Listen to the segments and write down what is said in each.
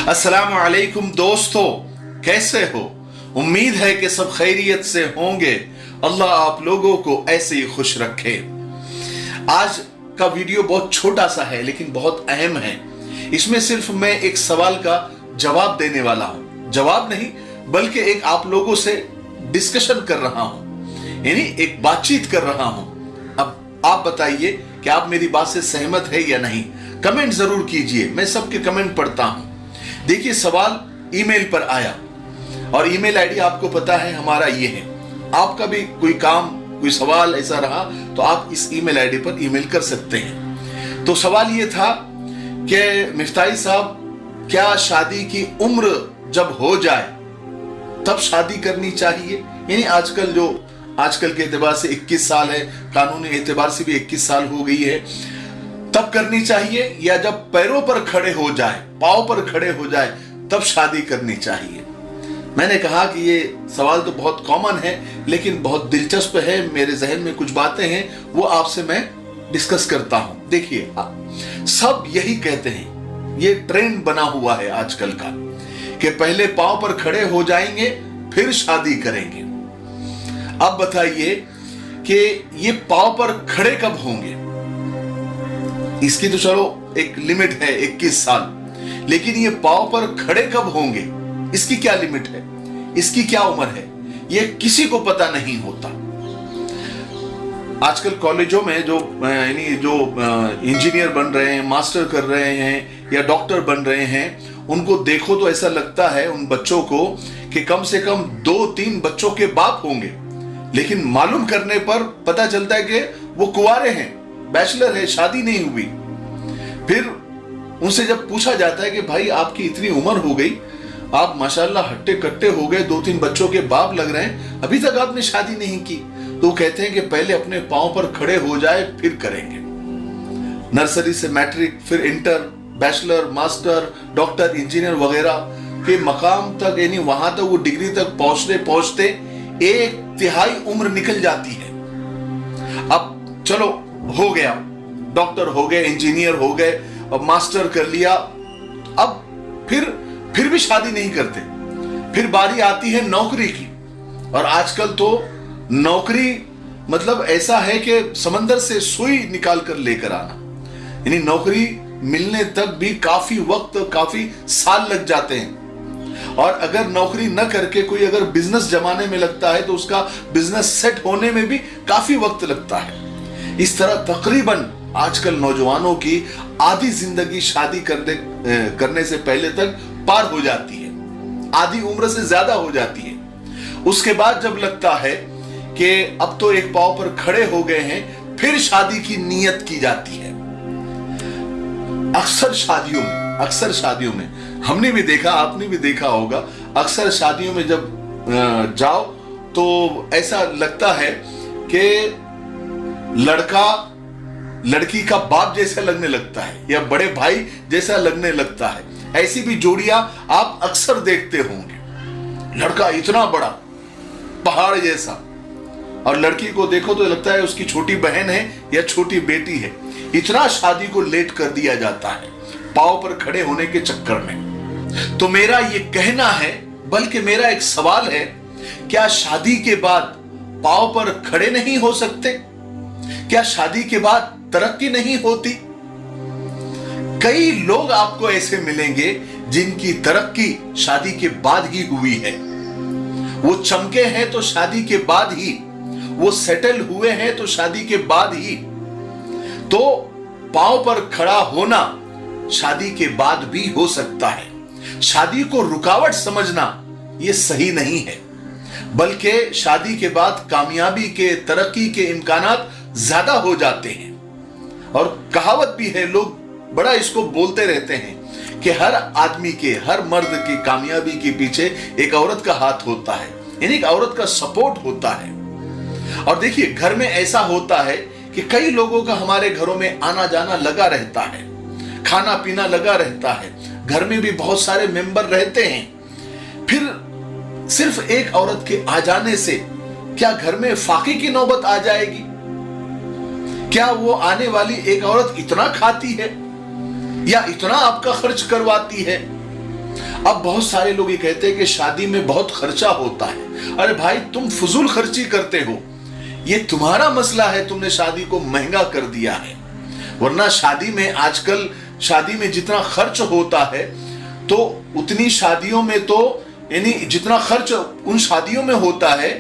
अस्सलाम वालेकुम दोस्तों, कैसे हो? उम्मीद है कि सब खैरियत से होंगे। अल्लाह आप लोगों को ऐसे ही खुश रखे। आज का वीडियो बहुत छोटा सा है लेकिन बहुत अहम है। इसमें सिर्फ मैं एक सवाल का जवाब देने वाला हूं। जवाब नहीं बल्कि एक आप लोगों से डिस्कशन कर रहा हूं, यानी एक बातचीत कर रहा हूं। अब आप बताइए कि आप मेरी बात से सहमत है या नहीं। कमेंट जरूर कीजिए, मैं सबके कमेंट पढ़ता हूं। देखिए, सवाल ईमेल पर आया और ईमेल आईडी आपको पता है हमारा ये है। आपका भी कोई काम, कोई सवाल ऐसा रहा तो आप इस ईमेल आईडी पर ईमेल कर सकते हैं। तो सवाल ये था कि मिफ्ताही साहब, क्या शादी की उम्र जब हो जाए तब शादी करनी चाहिए? यानी आजकल के एतबार से 21 साल है, कानूनी एतबार से भी 21 साल हो गई है, तब करनी चाहिए या जब पैरों पर खड़े हो जाए, पांव पर खड़े हो जाए तब शादी करनी चाहिए? मैंने कहा कि ये सवाल तो बहुत कॉमन है लेकिन बहुत दिलचस्प है। मेरे जहन में कुछ बातें हैं, वो आपसे मैं डिस्कस करता हूं। देखिए, सब यही कहते हैं, ये ट्रेंड बना हुआ है आजकल का कि पहले पांव पर खड़े हो जाएंगे फिर शादी करेंगे। अब बताइए कि ये पांव पर खड़े कब होंगे? इसकी तो चलो एक लिमिट है 21 साल, लेकिन ये पांव पर खड़े कब होंगे इसकी क्या लिमिट है, इसकी क्या उम्र है, ये किसी को पता नहीं होता। आजकल कॉलेजों में जो इंजीनियर बन रहे हैं, मास्टर कर रहे हैं या डॉक्टर बन रहे हैं, उनको देखो तो ऐसा लगता है उन बच्चों को कि कम से कम 2-3 बच्चों के बाप होंगे, लेकिन मालूम करने पर पता चलता है कि वो कुंवारे हैं, बैचलर है, शादी नहीं हुई। फिर उनसे जब पूछा जाता है कि भाई आपकी इतनी उम्र हो गई, आप माशाल्लाह हट्टे कट्टे हो गए, 2-3 बच्चों के बाप लग रहे हैं, अभी तक आपने शादी नहीं की। तो कहते हैं कि पहले अपने पांव पर खड़े हो जाए फिर करेंगे। नर्सरी से मैट्रिक, फिर inter, bachelor, master, doctor, engineer वगैरह के मकाम तक, यानी वहां तक वो डिग्री तक पहुंचते 1/3 उम्र निकल जाती है। अब चलो हो गया, डॉक्टर हो गए, इंजीनियर हो गए, अब मास्टर कर लिया, अब फिर भी शादी नहीं करते। फिर बारी आती है नौकरी की, और आजकल तो नौकरी मतलब ऐसा है कि समंदर से सुई निकाल कर लेकर आना, यानी नौकरी मिलने तक भी काफी वक्त, काफी साल लग जाते हैं। और अगर नौकरी न करके कोई अगर बिजनेस जमाने में लगता है तो उसका बिजनेस सेट होने में भी काफी वक्त लगता है। इस तरह तकरीबन आजकल नौजवानों की आधी जिंदगी शादी करने से पहले तक पार हो जाती है, आधी उम्र से ज्यादा हो जाती है। उसके बाद जब लगता है कि अब तो एक पांव पर खड़े हो गए हैं, फिर शादी की नीयत की जाती है। अक्सर शादियों में हमने भी देखा, आपने भी देखा होगा, अक्सर शादियों में जब जाओ तो ऐसा लगता है कि लड़का लड़की का बाप जैसा लगने लगता है या बड़े भाई जैसा लगने लगता है। ऐसी भी जोड़ियां आप अक्सर देखते होंगे। लड़का इतना बड़ा पहाड़ जैसा और लड़की को देखो तो लगता है उसकी छोटी बहन है या छोटी बेटी है। इतना शादी को लेट कर दिया जाता है पांव पर खड़े होने के चक्कर में। तो मेरा ये कहना है, बल्कि मेरा एक सवाल है, क्या शादी के बाद पांव पर खड़े नहीं हो सकते? क्या शादी के बाद तरक्की नहीं होती? कई लोग आपको ऐसे मिलेंगे जिनकी तरक्की शादी के बाद ही हुई है। वो चमके हैं तो शादी के बाद ही, वो सेटल हुए हैं तो शादी के बाद ही। तो पांव पर खड़ा होना शादी के बाद भी हो सकता है। शादी को रुकावट समझना ये सही नहीं है, बल्कि शादी के बाद कामयाबी के, तरक्की के इम्कानात ज्यादा हो जाते हैं। और कहावत भी है, लोग बड़ा इसको बोलते रहते हैं कि हर आदमी के, हर मर्द की कामयाबी के पीछे एक औरत का हाथ होता है, यानी एक औरत का सपोर्ट होता है। और देखिए, घर में ऐसा होता है कि कई लोगों का हमारे घरों में आना जाना लगा रहता है, खाना पीना लगा रहता है, घर में भी बहुत सारे मेंबर रहते हैं। फिर सिर्फ एक औरत के आ जाने से क्या घर में फाके की नौबत आ जाएगी? क्या वो आने वाली एक औरत इतना खाती है या इतना आपका खर्च करवाती है? अब बहुत सारे लोग ये कहते हैं कि शादी में बहुत खर्चा होता है। अरे भाई, तुम फजूल खर्ची करते हो, ये तुम्हारा मसला है, तुमने शादी को महंगा कर दिया है। वरना शादी में आजकल शादी में जितना खर्च होता है तो उतनी शादियों में तो यानी जितना खर्च उन शादियों में होता है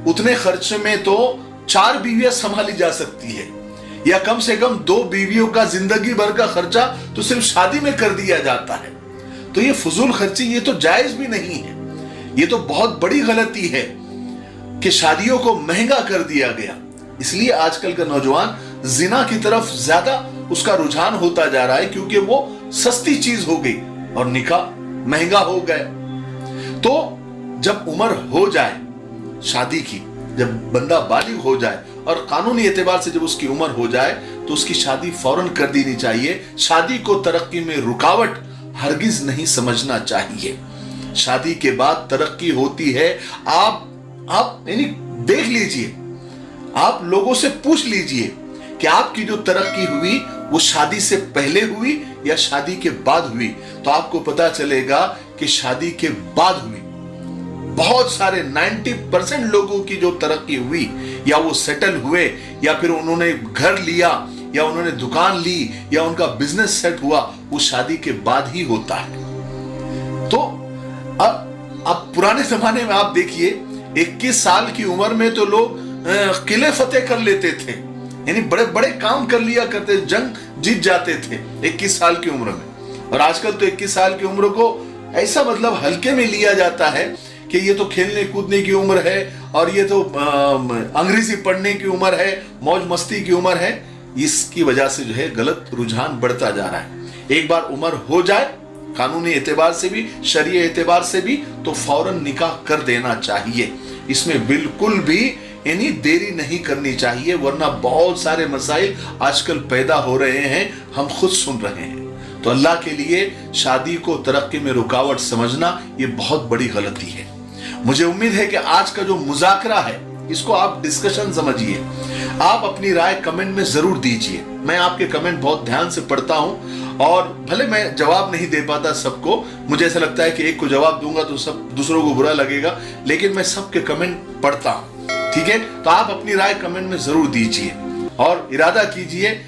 उतने खर्च में तो 4 बीवियां संभाली जा सकती है, या कम से कम 2 बीवियों का जिंदगी भर का खर्चा तो सिर्फ शादी में कर दिया जाता है। तो ये फजूल खर्ची, ये तो जायज भी नहीं है, ये तो बहुत बड़ी गलती है कि शादियों को महंगा कर दिया गया। इसलिए आजकल का नौजवान जिना की तरफ ज्यादा उसका रुझान होता जा रहा है, क्योंकि वो सस्ती चीज हो गई और निकाह महंगा हो गया। तो जब उम्र हो जाए शादी की, जब बंदा बालिग हो जाए और कानूनी एतबार से जब उसकी उम्र हो जाए तो उसकी शादी फौरन कर देनी चाहिए। शादी को तरक्की में रुकावट हरगिज नहीं समझना चाहिए। शादी के बाद तरक्की होती है। आप यानी देख लीजिए, आप लोगों से पूछ लीजिए कि आपकी जो तरक्की हुई वो शादी से पहले हुई या शादी के बाद हुई, तो आपको पता चलेगा कि शादी के बाद हुई। बहुत सारे 90% लोगों की जो तरक्की हुई, या वो सेटल हुए, या फिर उन्होंने घर लिया, या उन्होंने दुकान ली, या उनका बिजनेस सेट हुआ, वो शादी के बाद ही होता है। तो अब पुराने जमाने में आप देखिए, 21 साल की उम्र में तो लोग किले फतेह कर लेते थे, यानी बड़े बड़े काम कर लिया करते, जंग जीत जाते थे 21 साल की उम्र में। और आजकल तो 21 साल की उम्र को ऐसा मतलब हल्के में लिया जाता है कि ये तो खेलने कूदने की उम्र है, और ये तो अंग्रेजी पढ़ने की उम्र है, मौज मस्ती की उम्र है। इसकी वजह से जो है गलत रुझान बढ़ता जा रहा है। एक बार उम्र हो जाए कानूनी एतबार से भी, शरीय एतबार से भी, तो फौरन निकाह कर देना चाहिए। इसमें बिल्कुल भी यानी देरी नहीं करनी चाहिए, वरना बहुत सारे मसाइल आजकल पैदा हो रहे हैं, हम खुद सुन रहे हैं। तो अल्लाह के लिए शादी को तरक्की में रुकावट समझना ये बहुत बड़ी गलती है। मुझे उम्मीद है कि आज का जो मुज़ाकरा है इसको आप डिस्कशन समझिए। आप अपनी राय कमेंट में जरूर दीजिए। मैं आपके कमेंट बहुत ध्यान से पढ़ता हूं, और भले मैं जवाब नहीं दे पाता सबको, मुझे ऐसा लगता है कि एक को जवाब दूंगा तो सब दूसरों को बुरा लगेगा, लेकिन मैं सबके कमेंट पढ़ता हूं। ठीक है, तो आप अपनी राय कमेंट में जरूर दीजिए, और इरादा कीजिए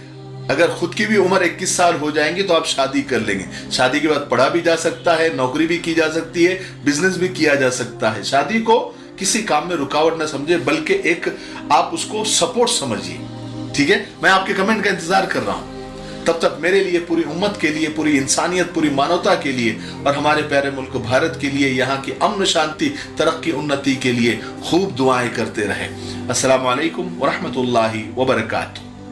अगर खुद की भी उम्र 21 साल हो जाएंगी तो आप शादी कर लेंगे। शादी के बाद पढ़ा भी जा सकता है, नौकरी भी की जा सकती है, बिजनेस भी किया जा सकता है। शादी को किसी काम में रुकावट ना समझे, बल्कि एक आप उसको सपोर्ट समझिए। ठीक है, मैं आपके कमेंट का इंतजार कर रहा हूं। तब तक मेरे लिए, पूरी उम्मत के लिए, पूरी इंसानियत, पूरी मानवता के लिए, और हमारे प्यारे मुल्क भारत के लिए, यहाँ की अमन शांति, तरक्की, उन्नति के लिए खूब दुआएं करते रहें। अस्सलामु अलैकुम व रहमतुल्लाहि व बरकातहू।